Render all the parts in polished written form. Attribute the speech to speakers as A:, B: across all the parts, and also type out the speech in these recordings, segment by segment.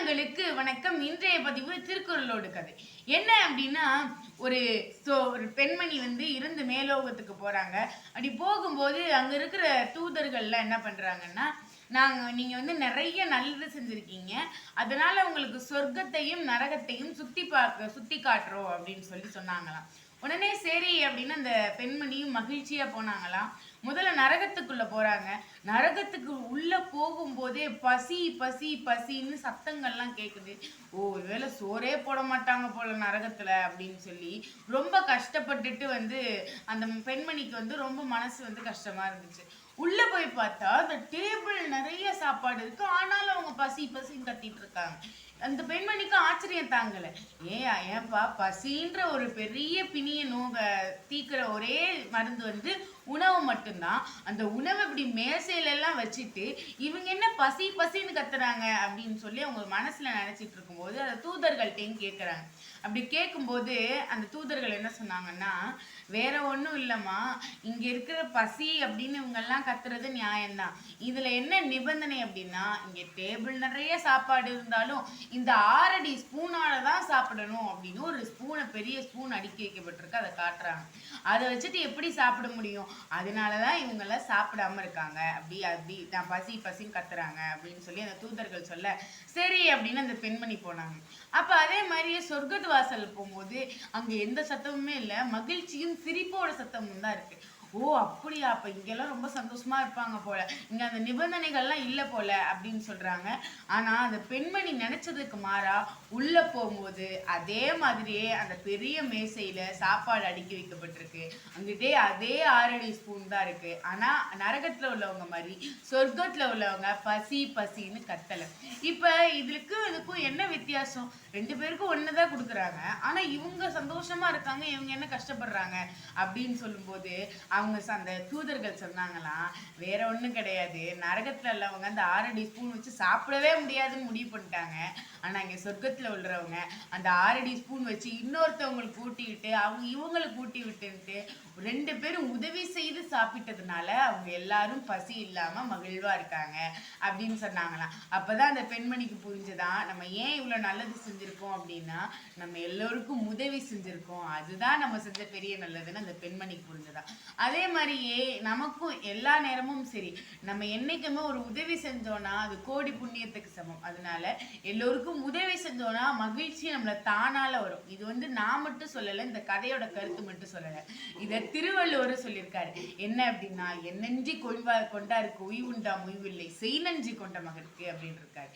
A: உள்ளங்களுக்கு வணக்கம். இன்றைய பதிவு திருக்குறளோடு கதை. என்ன அப்படின்னா, ஒரு ஒரு பெண்மணி இருந்து மேலோகத்துக்கு போறாங்க. அப்படி போகும்போது அங்க இருக்கிற தூதர்கள்லாம் என்ன பண்றாங்கன்னா, நீங்க நிறைய நல்லது செஞ்சிருக்கீங்க, அதனால உங்களுக்கு சொர்க்கத்தையும் நரகத்தையும் சுத்தி காட்டுறோம் அப்படின்னு சொன்னாங்களாம். உடனே சரி அப்படின்னு அந்த பெண்மணியும் மகிழ்ச்சியா போனாங்களாம். முதல்ல நரகத்துக்குள்ள போறாங்க. நரகத்துக்கு உள்ள போகும்போதே பசி பசி பசின்னு சத்தங்கள்லாம் கேக்குது. ஒருவேளை சோறே போட மாட்டாங்க போல நரகத்துல அப்படின்னு சொல்லி ரொம்ப கஷ்டப்பட்டுட்டு அந்த பெண்மணிக்கு ரொம்ப மனசு கஷ்டமா இருந்துச்சு. உள்ள போய் பார்த்தா அந்த டேபிள் நிறைய சாப்பாடு இருக்கு, ஆனாலும் அவங்க பசி பசின்னு கத்திட்டு இருக்காங்க. அந்த பெண்மணிக்கு ஆச்சரியம் தாங்கல. ஏன்பா, பசின்ற ஒரு பெரிய பிணிய நோக தீக்கிற ஒரே மருந்து உணவு மட்டும்தான். அந்த உணவை இப்படி மேசையில எல்லாம் வச்சுட்டு இவங்க என்ன பசி பசின்னு கத்துறாங்க அப்படின்னு சொல்லி அவங்க மனசுல நினைச்சிட்டு இருக்கும்போது அந்த தூதர்கள்ட்டையும் கேட்கறாங்க. அப்படி கேட்கும்போது அந்த தூதர்கள் என்ன சொன்னாங்கன்னா, வேற ஒன்றும் இல்லைம்மா, இங்க இருக்கிற பசி அப்படின்னு இவங்க எல்லாம் கத்துறது நியாயம்தான். இதுல என்ன நிபந்தனை அப்படின்னா, இங்க டேபிள் நிறைய சாப்பாடு இருந்தாலும் இந்த 6 அடி ஸ்பூனால தான் சாப்பிடணும் அப்படின்னு ஒரு பெரிய ஸ்பூன் அடுக்கி வைக்கப்பட்டிருக்கு. அதை காட்டுறாங்க. அதை வச்சுட்டு எப்படி சாப்பிட முடியும்? அதனாலதான் இவங்க எல்லாம் சாப்பிடாம இருக்காங்க. அப்படி அப்படி நான் பசி பசின்னு கத்துறாங்க அப்படின்னு சொல்லி அந்த தூதர்கள் சொல்ல, சரி அப்படின்னு அந்த பெண்மணி போனாங்க. அப்ப அதே மாதிரியே சொர்க்கத்து வாசல் போகும்போது அங்க எந்த சத்தமுமே இல்லை, மகிழ்ச்சியும் சிரிப்போட சத்தமும் தான் இருக்கு. அப்படியா, அப்ப இங்கெல்லாம் ரொம்ப சந்தோஷமா இருப்பாங்க போல, இங்க அந்த நிபந்தனைகள்லாம் இல்ல போல அப்படின்னு சொல்றாங்க. ஆனா அந்த பெண்மணி நினைச்சதுக்கு மாறா உள்ள போகும்போது அதே மாதிரியே அந்த பெரிய மேசையில சாப்பாடு அடுக்கி வைக்கப்பட்டிருக்கு. அங்கிட்டே அதே 6 அடி ஸ்பூன் தான் இருக்கு. ஆனா நரகத்துல உள்ளவங்க மாதிரி சொர்க்கத்துல உள்ளவங்க பசி பசின்னு கத்தல. இப்ப இதுக்கும் என்ன வித்தியாசம்? 2 பேருக்கும் ஒண்ணுதான் கொடுக்குறாங்க, ஆனா இவங்க சந்தோஷமா இருக்காங்க, இவங்க என்ன கஷ்டப்படுறாங்க அப்படின்னு சொல்லும்போது அந்த தூதர்கள் சொன்னாங்களாம், வேற ஒண்ணும் கிடையாது, நரகத்துல உள்ளவங்க அந்த 6 அடி ஸ்பூன் வச்சு சாப்பிடவே முடியாதுன்னு முடிவு பண்ணிட்டாங்க. ஆனா இங்க சொர்க்கத்துல உள்ளவங்க அந்த 6 அடி ஸ்பூன் வச்சு இன்னொருத்தவங்களுக்கு ஊட்டி விட்டு இவங்களுக்கு ஊட்டி விட்டுன்ட்டு 2 பேரும் உதவி செய்து சாப்பிட்டதுனால அவங்க எல்லாரும் பசி இல்லாம மகிழ்வா இருக்காங்க அப்படின்னு சொன்னாங்களாம். அப்பதான் அந்த பெண்மணிக்கு புரிஞ்சுதான், நம்ம ஏன் இவ்வளவு நல்லது செஞ்சிருக்கோம் அப்படின்னா, நம்ம எல்லோருக்கும் உதவி செஞ்சிருக்கோம், அதுதான் நம்ம செஞ்ச பெரிய நல்லதுன்னு அந்த பெண்மணிக்கு புரிஞ்சுதான். அதே மாதிரியே நமக்கும் எல்லா நேரமும் சரி, நம்ம என்னைக்குமே ஒரு உதவி செஞ்சோம்னா அது கோடி புண்ணியத்துக்கு சமம். அதனால எல்லோருக்கும் உதவி செஞ்சோம்னா மகிழ்ச்சி நம்மள தானால வரும். இது நான் மட்டும் சொல்லல, இந்த கதையோட கருத்து மட்டும் சொல்லல, இத திருவள்ளுவர் சொல்லியிருக்காரு. என்ன அப்படின்னா, என்னென்றி கொண்டாருக்கு உய்வுண்டா முய்வில்லை, செய் நன்றி கொண்ட மகற்கு அப்படின்னு இருக்காரு.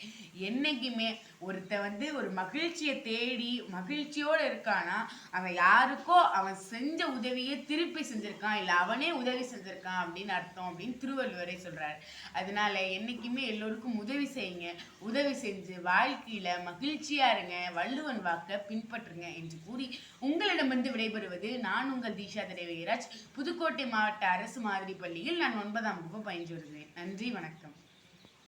A: என்னைக்குமே ஒருத்த ஒரு மகிழ்ச்சியை தேடி மகிழ்ச்சியோட இருக்கானா, அவன் யாருக்கோ அவன் செஞ்ச உதவியை திருப்பி செஞ்சிருக்கான், இல்ல அவனே உதவி செஞ்சிருக்கான் அப்படின்னு அர்த்தம் அப்படின்னு திருவள்ளுவரே சொல்றாரு. அதனால என்னைக்குமே எல்லோருக்கும் உதவி செய்யுங்க, உதவி செஞ்சு வாழ்க்கையில மகிழ்ச்சியா இருங்க, வள்ளுவன் வாக்க பின்பற்றுங்க என்று கூறி உங்களிடமிருந்து விடைபெறுவது நான் உங்கள் தீஷா திரைவீராஜ். புதுக்கோட்டை மாவட்ட அரசு மாதிரி பள்ளியில் நான் 9ஆம் வகுப்பு பயின்று வருகிறேன். நன்றி, வணக்கம்.